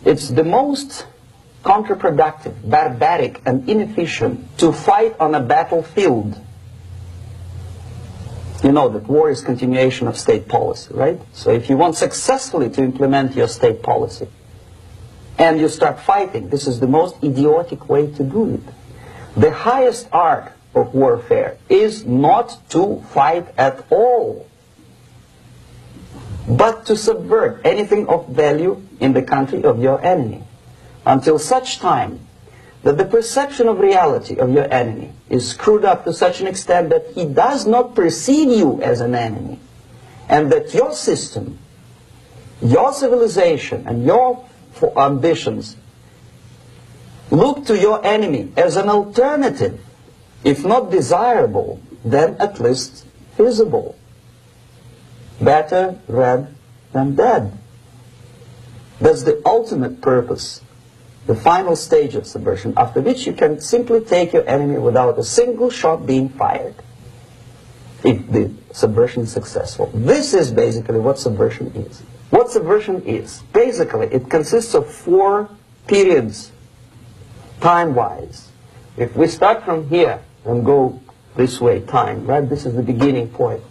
It's the most counterproductive, barbaric, and inefficient to fight on a battlefield. You know that war is continuation of state policy, right? So if you want successfully to implement your state policy, and you start fighting, this is the most idiotic way to do it. The highest art of warfare is not to fight at all, but to subvert anything of value in the country of your enemy, until such time that the perception of reality of your enemy is screwed up to such an extent that he does not perceive you as an enemy, and that your system, your civilization, and your ambitions look to your enemy as an alternative, if not desirable, then at least feasible. Better red than dead. That's the ultimate purpose, the final stage of subversion, after which you can simply take your enemy without a single shot being fired, if the subversion is successful. This is basically what subversion is. What subversion is, basically, it consists of 4 periods, time-wise. If we start from here and go this way, time, right? This is the beginning point.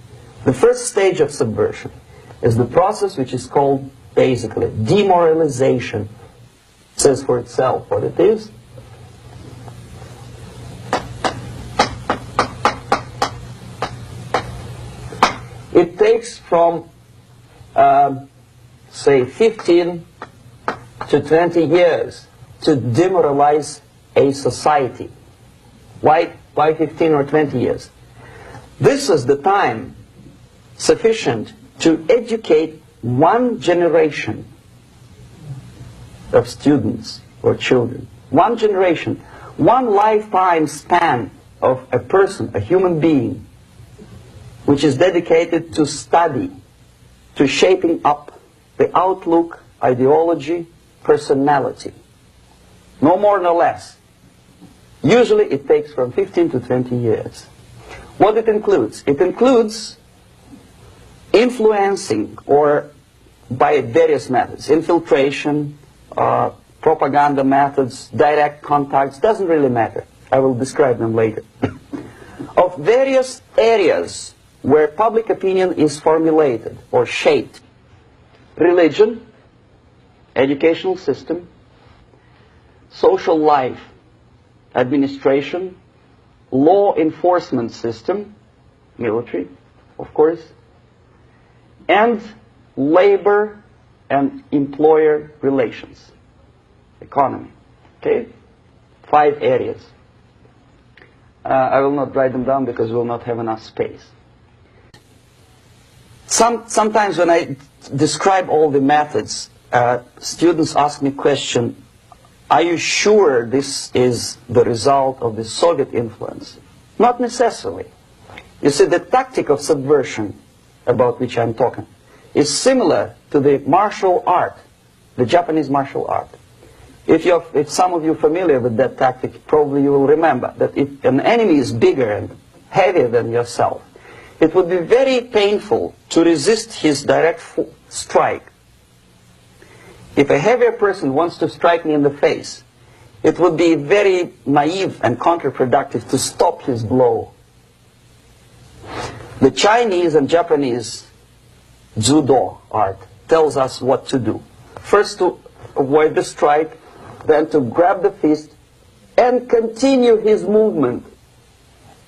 The first stage of subversion is the process which is called, basically, demoralization. It says for itself what it is. It takes from say 15 to 20 years to demoralize a society. Why 15 or 20 years? This is the time sufficient to educate one generation of students or children. One generation, one lifetime span of a person, a human being, which is dedicated to study, to shaping up the outlook, ideology, personality. No more, no less. Usually it takes from 15 to 20 years. What it includes? It includes influencing, or by various methods, infiltration, propaganda methods, direct contacts, doesn't really matter. I will describe them later. Of various areas where public opinion is formulated or shaped. Religion, educational system, social life, administration, law enforcement system, military, of course, and labor and employer relations, economy. Okay? 5 areas. I will not write them down because we will not have enough space. Sometimes when I describe all the methods, students ask me question, are you sure this is the result of the Soviet influence? Not necessarily. You see, the tactic of subversion, about which I'm talking, is similar to the martial art, the Japanese martial art. If some of you are familiar with that tactic, probably you will remember that if an enemy is bigger and heavier than yourself, it would be very painful to resist his direct strike. If a heavier person wants to strike me in the face, it would be very naive and counterproductive to stop his blow. The Chinese and Japanese judo art tells us what to do. First to avoid the strike, then to grab the fist and continue his movement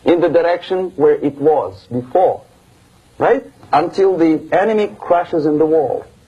in the direction where it was before, right? Until the enemy crashes in the wall.